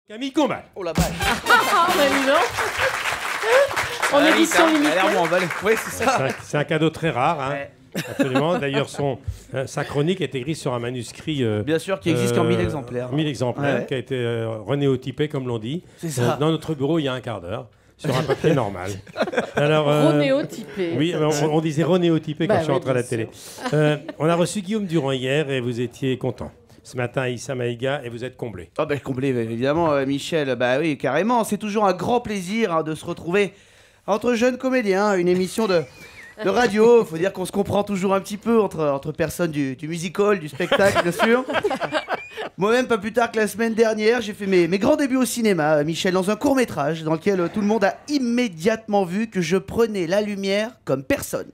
Camille Combal. Oh la vache. Ah, mais dis donc. En édition limitée. Oui, c'est ça. C'est un cadeau très rare. Hein. Ouais. Absolument. D'ailleurs, sa chronique est écrite sur un manuscrit. Bien sûr, qui existe qu'en 1000 exemplaires. 1000 exemplaires, Ouais. qui a été renéotypé, comme l'on dit. C'est ça. Dans notre bureau, il y a un quart d'heure, sur un papier normal. Alors, Ronéotypé. oui, on disait renéotypé quand Bah je suis oui, rentré à la bien télé. On a reçu Guillaume Durand hier et vous étiez content. Ce matin, Issa Maïga, et vous êtes comblé. Oh ben comblé, évidemment, Michel. Bah oui, carrément. C'est toujours un grand plaisir de se retrouver entre jeunes comédiens, une émission de radio. Faut dire qu'on se comprend toujours un petit peu entre personnes du musical, du spectacle, bien sûr. Moi-même, pas plus tard que la semaine dernière, j'ai fait mes grands débuts au cinéma, Michel, dans un court-métrage dans lequel tout le monde a immédiatement vu que je prenais la lumière comme personne.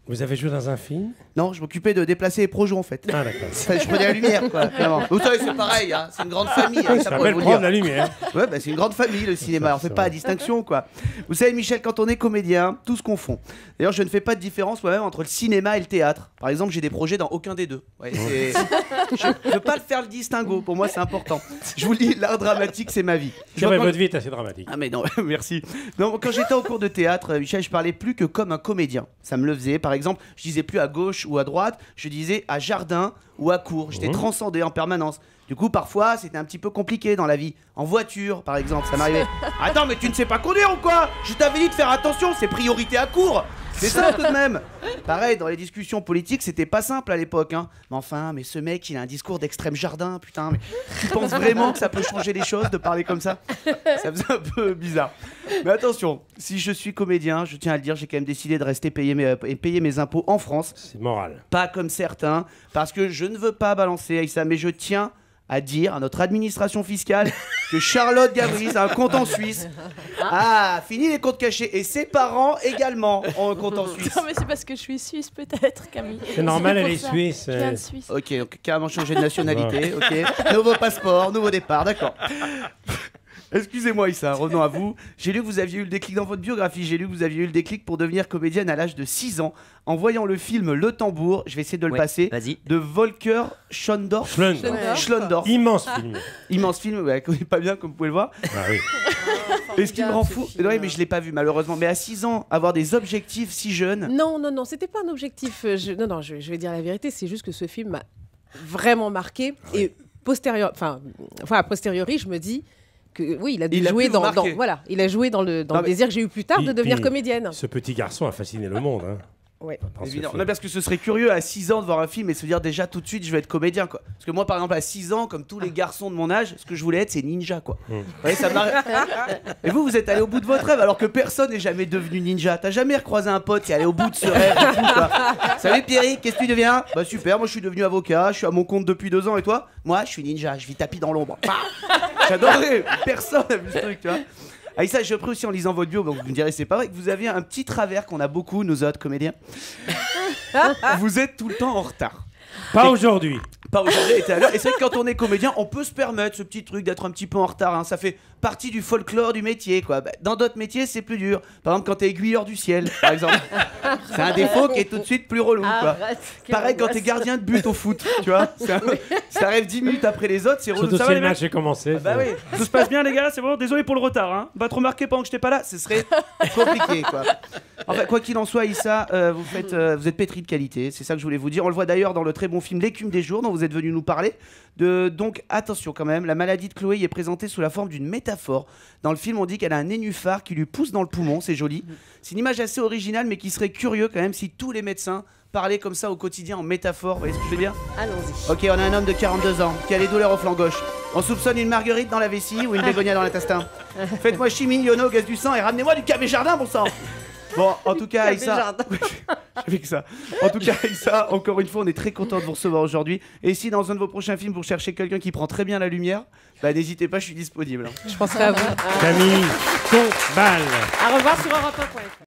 Vous avez joué dans un film? Non, je m'occupais de déplacer les projets en fait. Ah, d'accord. Je prenais la lumière, quoi, clairement. Vous savez, c'est pareil, hein, c'est une grande famille. Hein, Ça s'appelle prendre la lumière. Ouais, bah, c'est une grande famille, le cinéma. On fait pas la distinction, quoi. Vous savez, Michel, quand on est comédien, tout se confond. D'ailleurs, je ne fais pas de différence moi-même entre le cinéma et le théâtre. Par exemple, j'ai des projets dans aucun des deux. Ouais, je ne veux pas faire le distinguo. Pour moi, c'est important. Je vous le dis, l'art dramatique, c'est ma vie. C'est vrai, votre vie est assez dramatique. Ah mais non, merci. Non, quand j'étais en cours de théâtre, Michel, je parlais plus que comme un comédien. Ça me le faisait. Par exemple, je disais plus à gauche ou à droite, je disais à jardin ou à cour. J'étais transcendé en permanence. Du coup, parfois, c'était un petit peu compliqué dans la vie. En voiture, par exemple, ça m'arrivait. Attends, mais tu ne sais pas conduire ou quoi? Je t'avais dit de faire attention, c'est priorité à court. C'est ça tout de même. Pareil, dans les discussions politiques, c'était pas simple à l'époque. Hein. Mais enfin, mais ce mec, il a un discours d'extrême jardin, putain. Mais tu penses vraiment que ça peut changer les choses de parler comme ça? Ça faisait un peu bizarre. Mais attention, si je suis comédien, je tiens à le dire, j'ai quand même décidé de rester payer mes impôts en France. C'est moral. Pas comme certains, parce que je ne veux pas balancer Aïssa, mais je tiens à dire à notre administration fiscale que Charlotte Gavris a un compte en Suisse. Ah, fini les comptes cachés. Et ses parents également ont un compte en Suisse. Non, mais c'est parce que je suis suisse, peut-être, Camille. C'est normal, elle pour est ça. suisse. Je viens de Suisse. Ok, donc carrément changer de nationalité. Ok, nouveau passeport, nouveau départ, d'accord. Excusez-moi Issa, revenons à vous. J'ai lu que vous aviez eu le déclic dans votre biographie. J'ai lu que vous aviez eu le déclic pour devenir comédienne à l'âge de 6 ans en voyant le film Le Tambour, je vais essayer de le passer, Vas-y. de Volker Schlondorf. Schlondorf. Immense film. Immense film, ouais, je connais pas bien comme vous pouvez le voir. Ah oui. Et ce qui me rend fou, ouais, mais je l'ai pas vu malheureusement, mais à 6 ans, avoir des objectifs si jeunes. Non, non, non, c'était pas un objectif. Non, je vais dire la vérité, c'est juste que ce film m'a vraiment marqué. Et a posteriori, je me dis que oui, il a dû jouer dans le désir que j'ai eu plus tard de devenir comédienne. Ce petit garçon a fasciné le monde. Hein. Ouais. Évidemment. Non, parce que ce serait curieux à 6 ans de voir un film et se dire déjà tout de suite je vais être comédien quoi. Parce que moi par exemple à 6 ans, comme tous les garçons de mon âge, ce que je voulais être c'est ninja quoi. Vous voyez, ça et vous êtes allé au bout de votre rêve alors que personne n'est jamais devenu ninja. T'as jamais recroisé un pote qui est allé au bout de ce rêve et tout, quoi. Salut Pierrick, qu'est-ce que tu deviens? Bah super, moi je suis devenu avocat, je suis à mon compte depuis 2 ans et toi? Moi je suis ninja, je vis tapis dans l'ombre. J'adorerais, personne n'a vu ce truc tu vois. Ah, ça, j'ai appris aussi en lisant votre bio, donc vous me direz, c'est pas vrai, que vous aviez un petit travers qu'on a beaucoup, nous autres comédiens. Vous êtes tout le temps en retard. Pas aujourd'hui. Pas aujourd'hui, et à l'heure. Et c'est vrai que quand on est comédien, on peut se permettre ce petit truc d'être un petit peu en retard. Hein. Ça fait partie du folklore du métier, quoi. Bah, dans d'autres métiers, c'est plus dur. Par exemple, quand t'es aiguilleur du ciel, par exemple. C'est un défaut qui est tout de suite plus relou, quoi. Pareil quand t'es gardien de but au foot, tu vois. Ça arrive 10 minutes après les autres, c'est relou. Surtout Ça si va, le les match mecs est commencé. Bah oui. Tout se passe bien, les gars, c'est bon. Désolé pour le retard, hein. Pas trop marqué pendant que j'étais pas là, ce serait compliqué, quoi. Enfin, quoi qu'il en soit, Issa, vous êtes pétri de qualité, c'est ça que je voulais vous dire. On le voit d'ailleurs dans le très bon film L'écume des jours dont vous êtes venu nous parler. Donc attention quand même, la maladie de Chloé y est présentée sous la forme d'une métaphore. Dans le film, on dit qu'elle a un nénuphar qui lui pousse dans le poumon, c'est joli. C'est une image assez originale, mais qui serait curieux quand même si tous les médecins parlaient comme ça au quotidien en métaphore. Vous voyez ce que je veux dire? Allons-y. Ok, on a un homme de 42 ans qui a des douleurs au flanc gauche. On soupçonne une marguerite dans la vessie ou une bégonia dans l'intestin. Faites-moi chimie, Yono, gaz du sang et ramenez-moi du Cabé Jardin, bon sang. Bon, en tout cas, Aïssa. J'avais que ça. En tout cas, Aïssa, encore une fois, on est très content de vous recevoir aujourd'hui. Et si dans un de vos prochains films, vous cherchez quelqu'un qui prend très bien la lumière, bah n'hésitez pas, je suis disponible. Je penserai à vous. Camille Combal. À revoir sur Europe 1.fr.